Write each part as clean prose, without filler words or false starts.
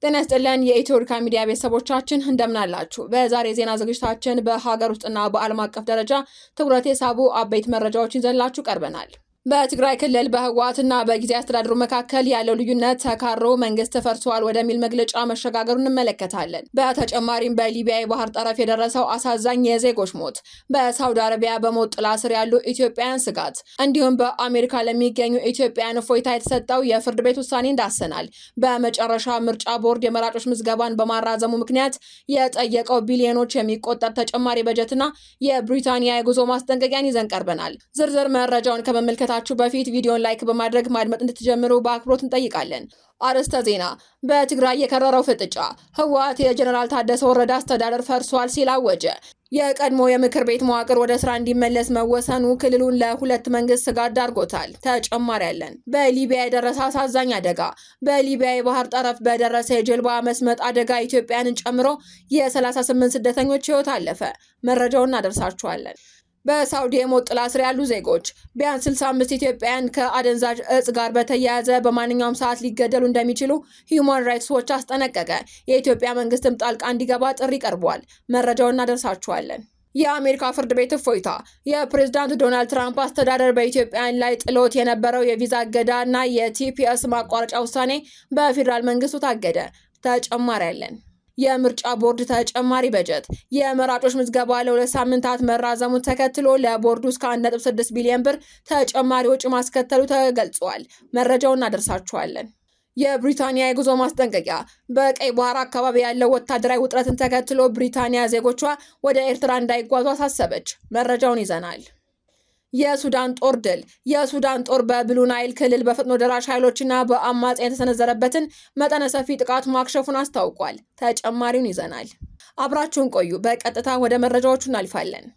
ጤና ይስጥልን የኢትዮርካ ሚዲያ ቤተሰቦቻችን እንደምን አላችሁ? በዛሬ ዜና ዝግጅታችን በሀገር ውስጥና በዓለም አቀፍ ደረጃ ትኩረት የሳቡ አበይት መረጃዎችን ይዘንላችሁ ቀርበናል። በትግራይ ክልል በህወሓትና በጊዜያዊ አስተዳደሩ መካከል ያለው ልዩነት ተካሮ መንግስት ፈርሷል ወደሚል መግለጫ መሸጋገሩን እንመለከታለን። በተጨማሪም በሊቢያ የባህር ጠረፍ የደረሰው አሳዛኝ የዜጎች ሞት፣ በሳውዲ አረቢያ በሞት ጥላ ስር ያሉ ኢትዮጵያውያን ስጋት፣ እንዲሁም በአሜሪካ ለሚገኙ ኢትዮጵያውያን እፎይታ የተሰጠው የፍርድ ቤት ውሳኔ እንዳሰናል። በመጨረሻ ምርጫ ቦርድ የመራጮች ምዝገባን በማራዘሙ ምክንያት የጠየቀው ቢሊዮኖች የሚቆጠር ተጨማሪ በጀትና የብሪታንያ የጉዞ ማስጠንቀቂያን ይዘን ቀርበናል። ዝርዝር መረጃውን ከመመልከት በፊት ቪዲዮን ላይክ በማድረግ ማድመጥ እንድትጀምሩ በአክብሮት እንጠይቃለን። አርዕስተ ዜና። በትግራይ የከረረው ፍጥጫ፣ ህወሓት የጀነራል ታደሰ ወረደ አስተዳደር ፈርሷል ሲል አወጀ። የቀድሞ የምክር ቤት መዋቅር ወደ ስራ እንዲመለስ መወሰኑ ክልሉን ለሁለት መንግስት ስጋት ዳርጎታል። ተጨማሪ ያለን። በሊቢያ የደረሰ አሳዛኝ አደጋ። በሊቢያ የባህር ጠረፍ በደረሰ የጀልባ መስመጥ አደጋ ኢትዮጵያንን ጨምሮ የ38 ስደተኞች ህይወት አለፈ። መረጃውን እናደርሳችኋለን። በሳውዲ የሞት ጥላ ስር ያሉ ዜጎች ቢያንስ 65 ኢትዮጵያውያን ከአደንዛዥ እጽ ጋር በተያያዘ በማንኛውም ሰዓት ሊገደሉ እንደሚችሉ ሂዩማን ራይትስ ዎች አስጠነቀቀ። የኢትዮጵያ መንግስትም ጣልቃ እንዲገባ ጥሪ ቀርቧል። መረጃውን እናደርሳችኋለን። የአሜሪካ ፍርድ ቤት እፎይታ። የፕሬዝዳንት ዶናልድ ትራምፕ አስተዳደር በኢትዮጵያውያን ላይ ጥሎት የነበረው የቪዛ እገዳ እና የቲፒኤስ ማቋረጫ ውሳኔ በፌዴራል መንግስቱ ታገደ። ተጨማሪ ያለን። የምርጫ ቦርድ ተጨማሪ በጀት። የመራጮች ምዝገባ ለ2 ሳምንታት መራዘሙን ተከትሎ ለቦርዱ እስከ 1.6 ቢሊዮን ብር ተጨማሪ ወጪ ማስከተሉ ተገልጿል። መረጃውን እናደርሳችኋለን። የብሪታንያ የጉዞ ማስጠንቀቂያ። በቀይ ባህር አካባቢ ያለው ወታደራዊ ውጥረትን ተከትሎ ብሪታንያ ዜጎቿ ወደ ኤርትራ እንዳይጓዙ አሳሰበች። መረጃውን ይዘናል። የሱዳን ጦር ድል። የሱዳን ጦር በብሉ ናይል ክልል በፈጥኖ ደራሽ ኃይሎችና በአማጽያን የተሰነዘረበትን መጠነ ሰፊ ጥቃት ማክሸፉን አስታውቋል። ተጨማሪውን ይዘናል። አብራችሁን ቆዩ። በቀጥታ ወደ መረጃዎቹ እናልፋለን።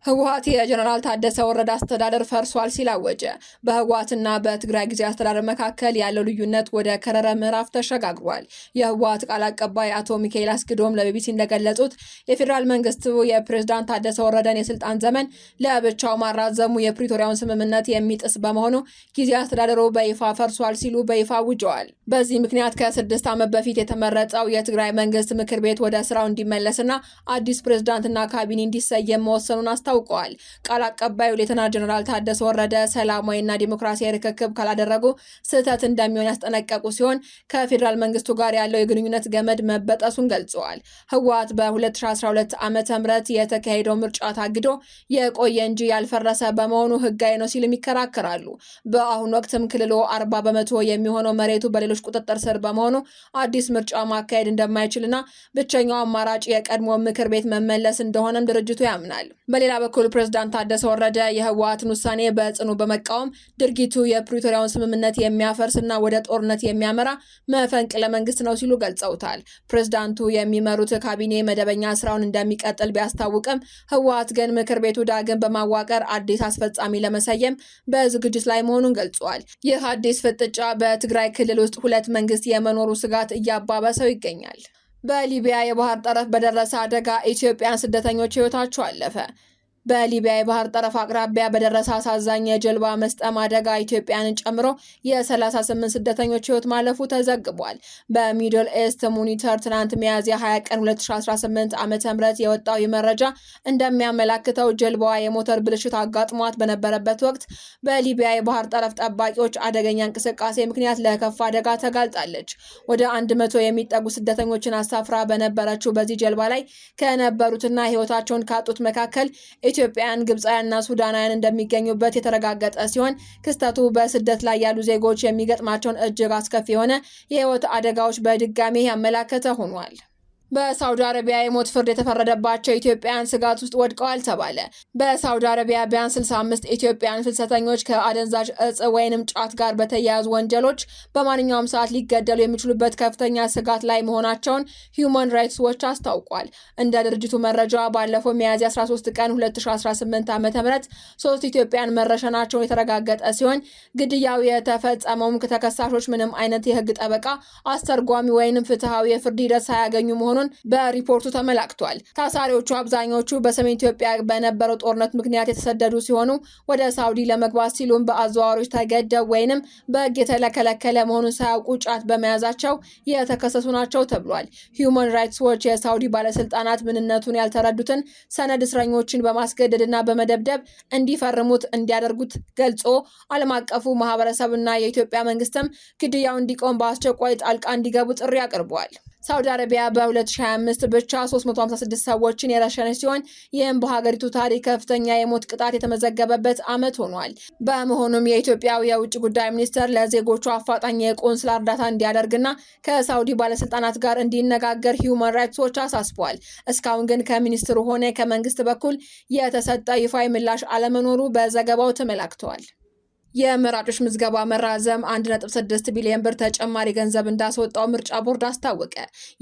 ህወሓት የጀነራል ታደሰ ወረደ አስተዳደር ፈርሷል ሲል አወጀ። በህወሓትና በትግራይ ጊዜያዊ አስተዳደር መካከል ያለው ልዩነት ወደ ከረረ ምዕራፍ ተሸጋግሯል። የህወሓት ቃል አቀባይ አቶ ሚካኤል አስገዶም ለቢቢሲ እንደገለጹት የፌዴራል መንግስቱ የፕሬዝዳንት ታደሰ ወረደን የስልጣን ዘመን ለብቻው ማራዘሙ የፕሪቶሪያውን ስምምነት የሚጥስ በመሆኑ ጊዜያዊ አስተዳደሩ በይፋ ፈርሷል ሲሉ በይፋ አውጀዋል። በዚህ ምክንያት ከ6 ዓመት በፊት የተመረጠው የትግራይ መንግስት ምክር ቤት ወደ ስራው እንዲመለስና አዲስ ፕሬዝዳንትና ካቢኔ እንዲሰየም መወሰኑን አስታውቀዋል። ቃል አቀባዩ ሌተናል ጀነራል ታደሰ ወረደ ሰላማዊና ዲሞክራሲያዊ ርክክብ ካላደረጉ ስህተት እንደሚሆን ያስጠነቀቁ ሲሆን ከፌዴራል መንግስቱ ጋር ያለው የግንኙነት ገመድ መበጠሱን ገልጸዋል። ህወሓት በ2012 ዓመተ ምህረት የተካሄደው ምርጫ ታግዶ የቆየ እንጂ ያልፈረሰ በመሆኑ ህጋዊ ነው ሲልም ይከራከራሉ። በአሁኑ ወቅትም ክልሉ 40 በመቶ የሚሆነው መሬቱ በሌሎች ቁጥጥር ስር በመሆኑ አዲስ ምርጫ ማካሄድ እንደማይችልና ብቸኛው አማራጭ የቀድሞ ምክር ቤት መመለስ እንደሆነም ድርጅቱ ያምናል። በሌላ በኩል ፕሬዝዳንት ታደሰ ወረደ የህወሓትን ውሳኔ በጽኑ በመቃወም ድርጊቱ የፕሪቶሪያውን ስምምነት የሚያፈርስና ወደ ጦርነት የሚያመራ መፈንቅለ መንግስት ነው ሲሉ ገልጸውታል። ፕሬዝዳንቱ የሚመሩት ካቢኔ መደበኛ ስራውን እንደሚቀጥል ቢያስታውቅም ህወሓት ግን ምክር ቤቱ ዳግም በማዋቀር አዲስ አስፈጻሚ ለመሰየም በዝግጅት ላይ መሆኑን ገልጿል። ይህ አዲስ ፍጥጫ በትግራይ ክልል ውስጥ ሁለት መንግስት የመኖሩ ስጋት እያባበሰው ይገኛል። በሊቢያ የባህር ጠረፍ በደረሰ አደጋ ኢትዮጵያውያን ስደተኞች ህይወታቸው አለፈ። በሊቢያ የባህር ጠረፍ አቅራቢያ በደረሰ አሳዛኝ የጀልባ መስጠም አደጋ ኢትዮጵያንን ጨምሮ የ38 ስደተኞች ህይወት ማለፉ ተዘግቧል። በሚድል ኢስት ሞኒተር ትናንት ሚያዝያ 20 ቀን 2018 ዓ.ም የወጣው መረጃ እንደሚያመላክተው ጀልባዋ የሞተር ብልሽት አጋጥሟት በነበረበት ወቅት በሊቢያ የባህር ጠረፍ ጠባቂዎች አደገኛ እንቅስቃሴ ምክንያት ለከፋ አደጋ ተጋልጣለች። ወደ 100 የሚጠጉ ስደተኞችን አሳፍራ በነበረችው በዚህ ጀልባ ላይ ከነበሩትና ህይወታቸውን ካጡት መካከል ኢትዮጵያውያን፣ ግብፃውያንና ሱዳናውያን እንደሚገኙበት የተረጋገጠ ሲሆን ክስተቱ በስደት ላይ ያሉ ዜጎች የሚገጥማቸውን እጅግ አስከፊ የሆነ የህይወት አደጋዎች በድጋሚ ያመላከተ ሆኗል። በሳውዲ አረቢያ የሞት ፍርድ የተፈረደባቸው ኢትዮጵያውያን ስጋት ውስጥ ወድቀዋል ተባለ። በሳውዲ አረቢያ ቢያንስ 65 ኢትዮጵያውያን ፍልሰተኞች ከአደንዛዥ እጽ ወይንም ጫት ጋር በተያያዙ ወንጀሎች በማንኛውም ሰዓት ሊገደሉ የሚችሉበት ከፍተኛ ስጋት ላይ መሆናቸውን ሂዩማን ራይትስ ዎች አስታውቋል። እንደ ድርጅቱ መረጃ ባለፈው ሚያዝያ 13 ቀን 2018 ዓ.ም 3 ኢትዮጵያውያን መረሸናቸውን የተረጋገጠ ሲሆን ግድያው የተፈጸመውም ተከሳሾች ምንም አይነት የህግ ጠበቃ፣ አስተርጓሚ ወይንም ፍትሃዊ የፍርድ ሂደት ሳያገኙ መሆኑን መሆኑን በሪፖርቱ ተመላክቷል። ታሳሪዎቹ አብዛኞቹ በሰሜን ኢትዮጵያ በነበረው ጦርነት ምክንያት የተሰደዱ ሲሆኑ ወደ ሳውዲ ለመግባት ሲሉም በአዘዋዋሪዎች ተገደው ወይንም በሕግ የተከለከለ መሆኑን ሳያውቁ ጫት በመያዛቸው የተከሰሱ ናቸው ተብሏል። ሂውማን ራይትስ ዎች የሳውዲ ባለስልጣናት ምንነቱን ያልተረዱትን ሰነድ እስረኞችን በማስገደድና በመደብደብ እንዲፈርሙት እንዲያደርጉት ገልጾ ዓለም አቀፉ ማህበረሰብና የኢትዮጵያ መንግስትም ግድያው እንዲቆም በአስቸኳይ ጣልቃ እንዲገቡ ጥሪ አቅርበዋል። ሳውዲ አረቢያ በ2025 ብቻ 356 ሰዎችን የረሸነች ሲሆን ይህም በሀገሪቱ ታሪክ ከፍተኛ የሞት ቅጣት የተመዘገበበት ዓመት ሆኗል። በመሆኑም የኢትዮጵያው የውጭ ጉዳይ ሚኒስቴር ለዜጎቹ አፋጣኝ የቆንስላ እርዳታ እንዲያደርግና ከሳውዲ ባለስልጣናት ጋር እንዲነጋገር ሂውማን ራይትስ ዎች አሳስቧል። እስካሁን ግን ከሚኒስትሩ ሆነ ከመንግስት በኩል የተሰጠ ይፋዊ ምላሽ አለመኖሩ በዘገባው ተመላክተዋል። የመራጮች ምዝገባ መራዘም 1.6 ቢሊዮን ብር ተጨማሪ ገንዘብ እንዳስወጣው ምርጫ ቦርድ አስታወቀ።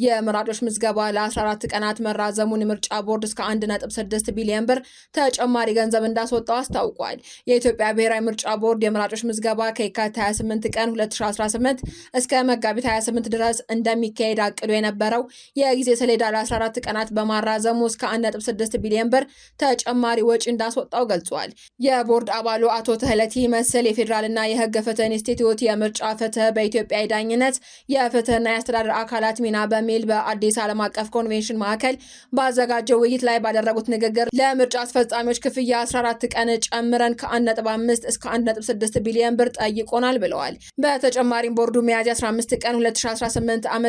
የመራጮች ምዝገባ ለ14 ቀናት መራዘሙን ምርጫ ቦርድ እስከ 1.6 ቢሊዮን ብር ተጨማሪ ገንዘብ እንዳስወጣው አስታውቋል። የኢትዮጵያ ብሔራዊ ምርጫ ቦርድ የመራጮች ምዝገባ ከየካቲት 28 ቀን 2018 እስከ መጋቢት 28 ድረስ እንደሚካሄድ አቅዶ የነበረው የጊዜ ሰሌዳ ለ14 ቀናት በማራዘሙ እስከ 1.6 ቢሊዮን ብር ተጨማሪ ወጪ እንዳስወጣው ገልጿል። የቦርድ አባሉ አቶ ተህለቲ መስል የፌዴራልና የሕግ ፍትህ ኢንስቲትዩት የምርጫ ፍትህ በኢትዮጵያ የዳኝነት የፍትህና የአስተዳደር አካላት ሚና በሚል በአዲስ ዓለም አቀፍ ኮንቬንሽን ማዕከል ባዘጋጀው ውይይት ላይ ባደረጉት ንግግር ለምርጫ አስፈጻሚዎች ክፍያ 14 ቀን ጨምረን ከ1.5 እስከ 1.6 ቢሊዮን ብር ጠይቆናል ብለዋል። በተጨማሪም ቦርዱ ሚያዝያ 15 ቀን 2018 ዓ.ም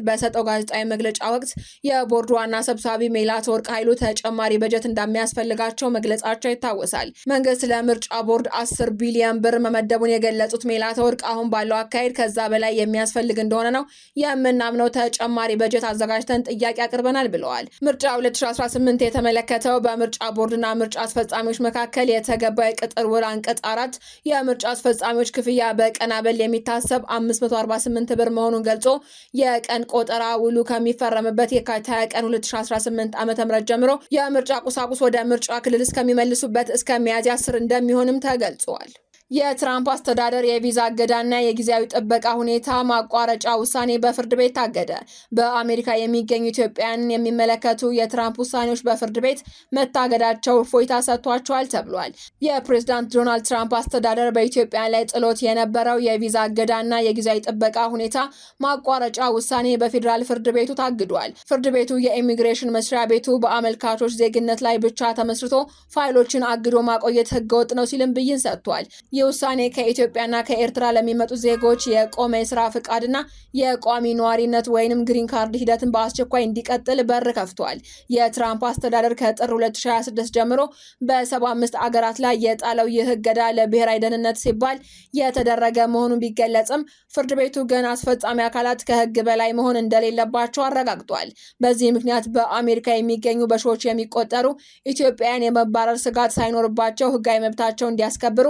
በሰጠው ጋዜጣዊ መግለጫ ወቅት የቦርዱ ዋና ሰብሳቢ ሜላትወርቅ ኃይሉ ተጨማሪ በጀት እንደሚያስፈልጋቸው መግለጻቸው ይታወሳል። መንግስት ለምርጫ ቦርድ 10 ቢሊዮን ብር መመደቡን የገለጹት ሜላትወርቅ አሁን ባለው አካሄድ ከዛ በላይ የሚያስፈልግ እንደሆነ ነው የምናምነው፣ ተጨማሪ በጀት አዘጋጅተን ጥያቄ አቅርበናል ብለዋል። ምርጫ 2018 የተመለከተው በምርጫ ቦርድና ምርጫ አስፈጻሚዎች መካከል የተገባው የቅጥር ውል አንቀጽ 4 የምርጫ አስፈጻሚዎች ክፍያ በቀን አበል የሚታሰብ 548 ብር መሆኑን ገልጾ የቀን ቆጠራ ውሉ ከሚፈረምበት የካቲት 20 ቀን 2018 ዓ.ም ጀምሮ የምርጫ ቁሳቁስ ወደ ምርጫ ክልል እስከሚመልሱበት እስከ ሚያዝያ 10 እንደሚሆንም ተገልጿል። የትራምፕ አስተዳደር የቪዛ እገዳና የጊዜያዊ ጥበቃ ሁኔታ ማቋረጫ ውሳኔ በፍርድ ቤት ታገደ። በአሜሪካ የሚገኙ ኢትዮጵያውያንን የሚመለከቱ የትራምፕ ውሳኔዎች በፍርድ ቤት መታገዳቸው እፎይታ ሰጥቷቸዋል ተብሏል። የፕሬዝዳንት ዶናልድ ትራምፕ አስተዳደር በኢትዮጵያ ላይ ጥሎት የነበረው የቪዛ እገዳና የጊዜያዊ ጥበቃ ሁኔታ ማቋረጫ ውሳኔ በፌዴራል ፍርድ ቤቱ ታግዷል። ፍርድ ቤቱ የኢሚግሬሽን መስሪያ ቤቱ በአመልካቾች ዜግነት ላይ ብቻ ተመስርቶ ፋይሎችን አግዶ ማቆየት ህገወጥ ነው ሲልም ብይን ሰጥቷል። ይህ ውሳኔ ከኢትዮጵያና ከኤርትራ ለሚመጡ ዜጎች የቆመ የስራ ፍቃድና የቋሚ ነዋሪነት ወይንም ግሪን ካርድ ሂደትን በአስቸኳይ እንዲቀጥል በር ከፍቷል። የትራምፕ አስተዳደር ከጥር 2026 ጀምሮ በ75 አገራት ላይ የጣለው ይህ እገዳ ለብሔራዊ ደህንነት ሲባል የተደረገ መሆኑን ቢገለጽም ፍርድ ቤቱ ግን አስፈጻሚ አካላት ከህግ በላይ መሆን እንደሌለባቸው አረጋግጧል። በዚህ ምክንያት በአሜሪካ የሚገኙ በሺዎች የሚቆጠሩ ኢትዮጵያውያን የመባረር ስጋት ሳይኖርባቸው ህጋዊ መብታቸው እንዲያስከብሩ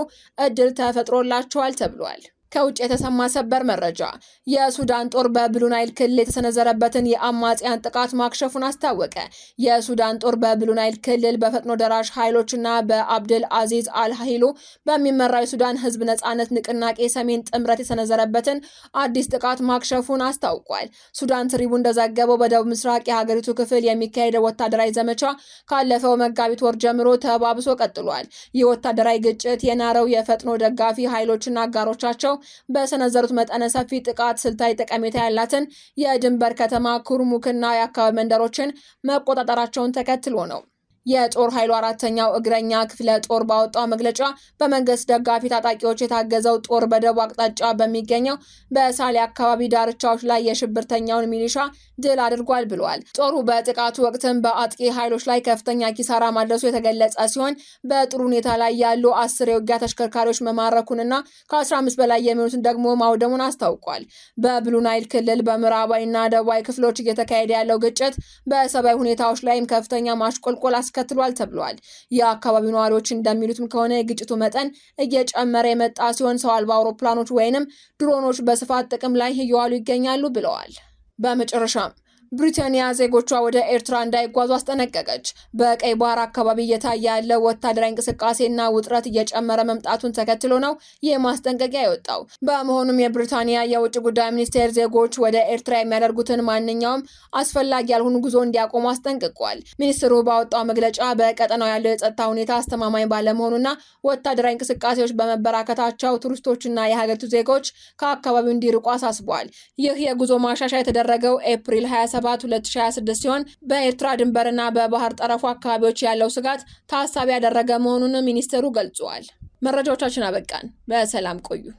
እድል ተፈጥሮላቸዋል ተብሏል። ከውጭ የተሰማ ሰበር መረጃ የሱዳን ጦር በብሉ ናይል ክልል የተሰነዘረበትን የአማጽያን ጥቃት ማክሸፉን አስታወቀ። የሱዳን ጦር በብሉ ናይል ክልል በፈጥኖ ደራሽ ኃይሎችና በአብድል አዚዝ አልሂሉ በሚመራው የሱዳን ህዝብ ነጻነት ንቅናቄ ሰሜን ጥምረት የሰነዘረበትን አዲስ ጥቃት ማክሸፉን አስታውቋል። ሱዳን ትሪቡን እንደዘገበው በደቡብ ምስራቅ የሀገሪቱ ክፍል የሚካሄደው ወታደራዊ ዘመቻ ካለፈው መጋቢት ወር ጀምሮ ተባብሶ ቀጥሏል። ይህ ወታደራዊ ግጭት የናረው የፈጥኖ ደጋፊ ኃይሎችና አጋሮቻቸው በሰነዘሩት መጠነ ሰፊ ጥቃት ስልታዊ ጠቀሜታ ያላትን የድንበር ከተማ ኩርሙክና የአካባቢ መንደሮችን መቆጣጠራቸውን ተከትሎ ነው። የጦር ኃይሉ 4ኛው እግረኛ ክፍለ ጦር ባወጣው መግለጫ በመንግስት ደጋፊ ታጣቂዎች የታገዘው ጦር በደቡብ አቅጣጫ በሚገኘው በሳሌ አካባቢ ዳርቻዎች ላይ የሽብርተኛውን ሚሊሻ ድል አድርጓል ብሏል። ጦሩ በጥቃቱ ወቅትም በአጥቂ ኃይሎች ላይ ከፍተኛ ኪሳራ ማድረሱ የተገለጸ ሲሆን በጥሩ ሁኔታ ላይ ያሉ 10 የውጊያ ተሽከርካሪዎች መማረኩንና ከ15 በላይ የሚሆኑትን ደግሞ ማውደሙን አስታውቋል። በብሉ ናይል ክልል በምዕራባዊና ደቡባዊ ክፍሎች እየተካሄደ ያለው ግጭት በሰብአዊ ሁኔታዎች ላይም ከፍተኛ ማሽቆልቆል አስከትሏል ተብሏል። የአካባቢው ነዋሪዎች እንደሚሉትም ከሆነ የግጭቱ መጠን እየጨመረ የመጣ ሲሆን ሰው አልባ አውሮፕላኖች ወይንም ድሮኖች በስፋት ጥቅም ላይ እየዋሉ ይገኛሉ ብለዋል። በመጨረሻም ብሪታንያ ዜጎቿ ወደ ኤርትራ እንዳይጓዙ አስጠነቀቀች። በቀይ ባህር አካባቢ እየታየ ያለው ወታደራዊ እንቅስቃሴና ውጥረት እየጨመረ መምጣቱን ተከትሎ ነው ይህ ማስጠንቀቂያ የወጣው። በመሆኑም የብሪታንያ የውጭ ጉዳይ ሚኒስቴር ዜጎች ወደ ኤርትራ የሚያደርጉትን ማንኛውም አስፈላጊ ያልሆኑ ጉዞ እንዲያቆሙ አስጠንቅቋል። ሚኒስትሩ ባወጣው መግለጫ በቀጠናው ያለው የጸጥታ ሁኔታ አስተማማኝ ባለመሆኑና ወታደራዊ እንቅስቃሴዎች በመበራከታቸው ቱሪስቶችና የሀገሪቱ ዜጎች ከአካባቢው እንዲርቁ አሳስቧል። ይህ የጉዞ ማሻሻያ የተደረገው ኤፕሪል 27 2026 ሲሆን በኤርትራ ድንበርና በባህር ጠረፉ አካባቢዎች ያለው ስጋት ታሳቢ ያደረገ መሆኑን ሚኒስትሩ ገልጿል። መረጃዎቻችን አበቃን። በሰላም ቆዩ።